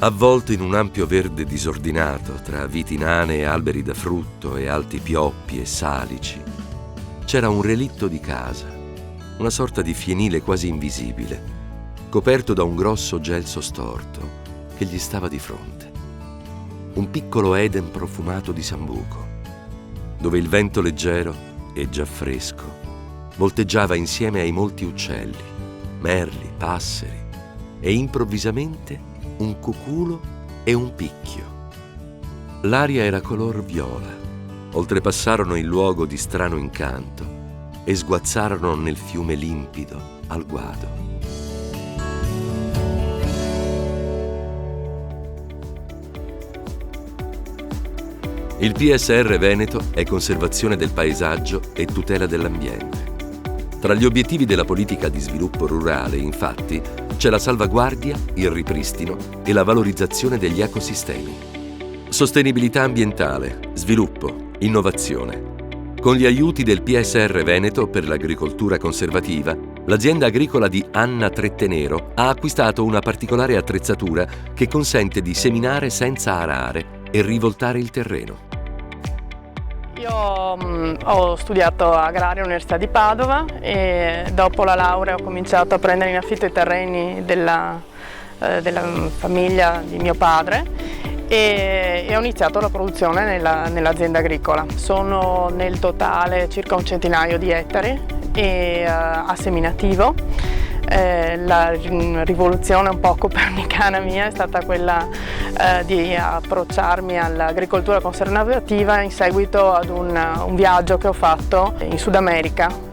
Avvolto in un ampio verde disordinato tra viti nane e alberi da frutto e alti pioppi e salici, c'era un relitto di casa, una sorta di fienile quasi invisibile, coperto da un grosso gelso storto che gli stava di fronte. Un piccolo Eden profumato di sambuco, dove il vento leggero e già fresco volteggiava insieme ai molti uccelli, merli, passeri e improvvisamente un cuculo e un picchio. L'aria era color viola, oltrepassarono il luogo di strano incanto e sguazzarono nel fiume limpido al guado. Il PSR Veneto è conservazione del paesaggio e tutela dell'ambiente. Tra gli obiettivi della politica di sviluppo rurale, infatti, c'è la salvaguardia, il ripristino e la valorizzazione degli ecosistemi. Sostenibilità ambientale, sviluppo, innovazione. Con gli aiuti del PSR Veneto per l'agricoltura conservativa, l'azienda agricola di Anna Trettenero ha acquistato una particolare attrezzatura che consente di seminare senza arare e rivoltare il terreno. Io ho studiato agraria all'Università di Padova e dopo la laurea ho cominciato a prendere in affitto i terreni della famiglia di mio padre e ho iniziato la produzione nell'azienda agricola. Sono nel totale circa un centinaio di ettari e a seminativo. La rivoluzione un po' copernicana mia è stata quella di approcciarmi all'agricoltura conservativa in seguito ad un viaggio che ho fatto in Sud America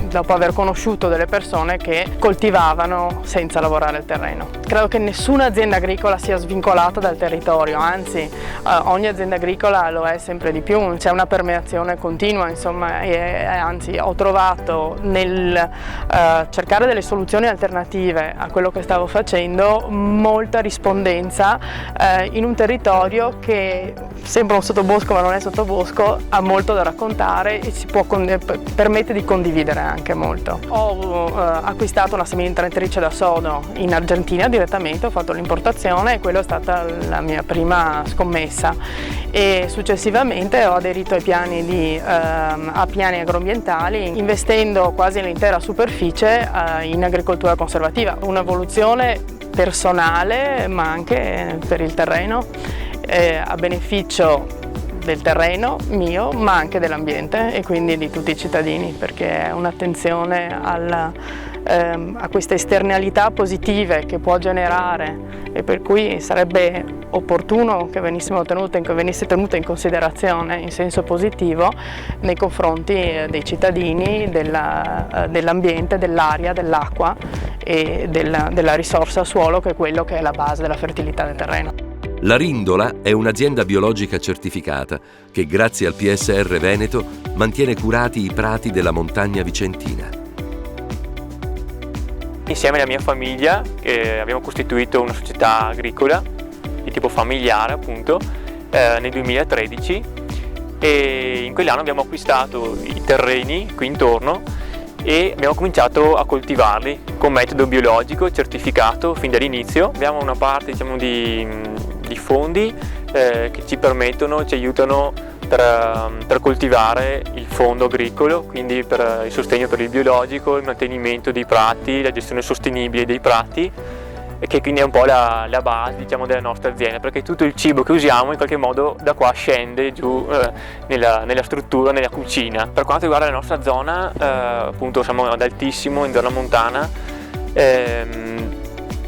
dopo aver conosciuto delle persone che coltivavano senza lavorare il terreno. Credo che nessuna azienda agricola sia svincolata dal territorio, anzi ogni azienda agricola lo è sempre di più, c'è una permeazione continua, insomma, e anzi ho trovato nel cercare delle soluzioni alternative a quello che stavo facendo molta rispondenza in un territorio che sembra un sottobosco ma non è sottobosco, ha molto da raccontare e si può permette di condividere anche molto. Ho acquistato una semintentrice da sodo in Argentina direttamente, ho fatto l'importazione e quella è stata la mia prima scommessa e successivamente ho aderito ai piani a piani agroambientali investendo quasi l'intera superficie in agricoltura conservativa, un'evoluzione personale ma anche per il terreno a beneficio del terreno mio ma anche dell'ambiente e quindi di tutti i cittadini, perché è un'attenzione a queste esternalità positive che può generare e per cui sarebbe opportuno che venisse tenuta in considerazione in senso positivo nei confronti dei cittadini, dell'ambiente, dell'aria, dell'acqua e della risorsa suolo, che è quello che è la base della fertilità del terreno. La Rindola è un'azienda biologica certificata che, grazie al PSR Veneto, mantiene curati i prati della montagna vicentina. Insieme alla mia famiglia abbiamo costituito una società agricola di tipo familiare, appunto, nel 2013 e in quell'anno abbiamo acquistato i terreni qui intorno e abbiamo cominciato a coltivarli con metodo biologico certificato fin dall'inizio. Abbiamo una parte, diciamo, di fondi che ci aiutano per coltivare il fondo agricolo, quindi per il sostegno per il biologico, il mantenimento dei prati, la gestione sostenibile dei prati, e che quindi è un po' la base, diciamo, della nostra azienda, perché tutto il cibo che usiamo in qualche modo da qua scende giù nella struttura, nella cucina. Per quanto riguarda la nostra zona, appunto siamo ad altissimo, in zona montana,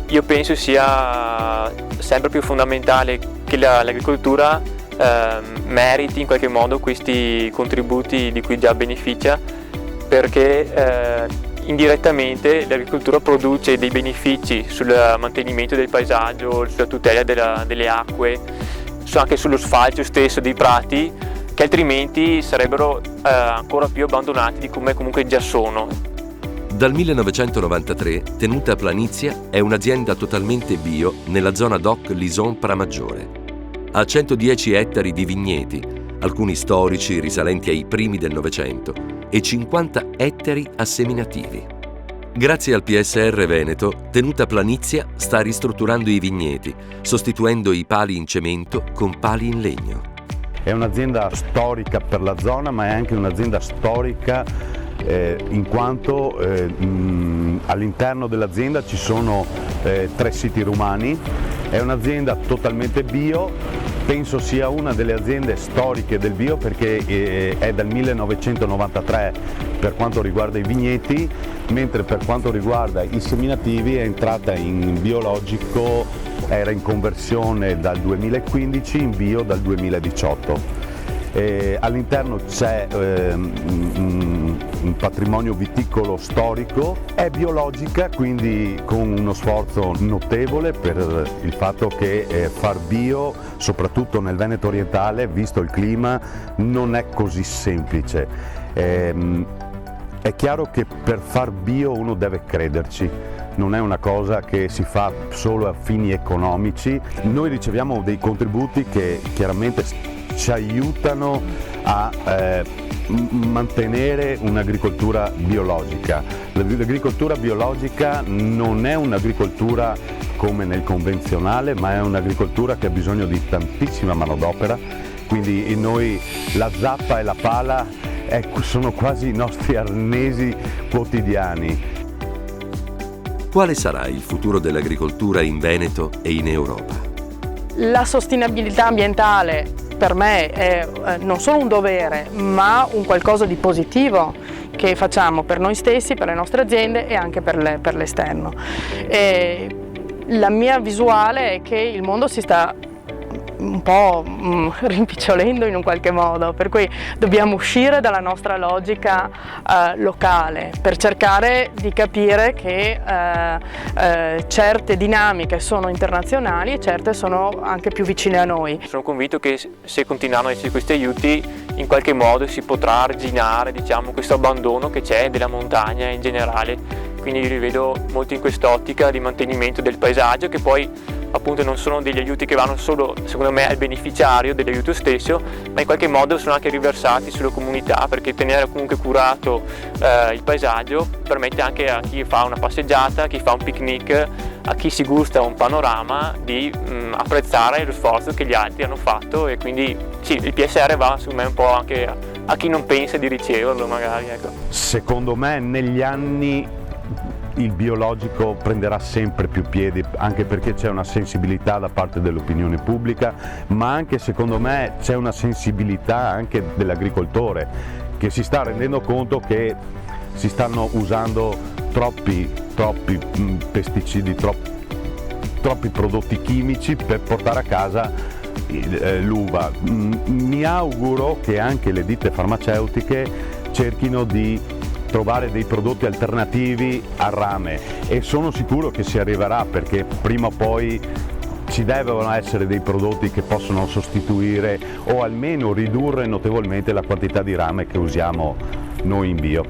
io penso sia sempre più fondamentale che l'agricoltura meriti in qualche modo questi contributi di cui già beneficia, perché indirettamente l'agricoltura produce dei benefici sul mantenimento del paesaggio, sulla tutela delle acque, anche sullo sfalcio stesso dei prati, che altrimenti sarebbero ancora più abbandonati di come comunque già sono. Dal 1993 Tenuta Planizia è un'azienda totalmente bio nella zona DOC Lison Pramaggiore. Ha 110 ettari di vigneti, alcuni storici risalenti ai primi del Novecento, e 50 ettari a seminativi. Grazie al PSR Veneto, Tenuta Planizia sta ristrutturando i vigneti, sostituendo i pali in cemento con pali in legno. È un'azienda storica per la zona, ma è anche un'azienda storica in quanto all'interno dell'azienda ci sono 3 siti rumani. È un'azienda totalmente bio, penso sia una delle aziende storiche del bio perché è dal 1993 per quanto riguarda i vigneti, mentre per quanto riguarda i seminativi è entrata in biologico, era in conversione dal 2015, in bio dal 2018. All'interno c'è un patrimonio viticolo storico, è biologica, quindi con uno sforzo notevole per il fatto che far bio, soprattutto nel Veneto orientale, visto il clima, non è così semplice. È chiaro che per far bio uno deve crederci. Non è una cosa che si fa solo a fini economici. Noi riceviamo dei contributi che chiaramente ci aiutano a mantenere un'agricoltura biologica. L'agricoltura biologica non è un'agricoltura come nel convenzionale, ma è un'agricoltura che ha bisogno di tantissima manodopera, quindi noi la zappa e la pala sono quasi i nostri arnesi quotidiani. Quale sarà il futuro dell'agricoltura in Veneto e in Europa? La sostenibilità ambientale per me è non solo un dovere, ma un qualcosa di positivo che facciamo per noi stessi, per le nostre aziende e anche per l'esterno. La mia visuale è che il mondo si sta un po' rimpicciolendo in un qualche modo, per cui dobbiamo uscire dalla nostra logica locale per cercare di capire che certe dinamiche sono internazionali e certe sono anche più vicine a noi. Sono convinto che se continueranno ad esserci questi aiuti, in qualche modo si potrà arginare, diciamo, questo abbandono che c'è della montagna in generale. Quindi li vedo molto in quest'ottica di mantenimento del paesaggio, che poi appunto non sono degli aiuti che vanno solo, secondo me, al beneficiario dell'aiuto stesso, ma in qualche modo sono anche riversati sulla comunità, perché tenere comunque curato il paesaggio permette anche a chi fa una passeggiata, a chi fa un picnic, a chi si gusta un panorama di apprezzare lo sforzo che gli altri hanno fatto, e quindi sì, il PSR va secondo me un po' anche a chi non pensa di riceverlo magari, ecco. Secondo me negli anni il biologico prenderà sempre più piedi, anche perché c'è una sensibilità da parte dell'opinione pubblica, ma anche secondo me c'è una sensibilità anche dell'agricoltore che si sta rendendo conto che si stanno usando troppi pesticidi, troppi prodotti chimici per portare a casa l'uva. Mi auguro che anche le ditte farmaceutiche cerchino di trovare dei prodotti alternativi al rame, e sono sicuro che si arriverà, perché prima o poi ci devono essere dei prodotti che possono sostituire o almeno ridurre notevolmente la quantità di rame che usiamo noi in bio.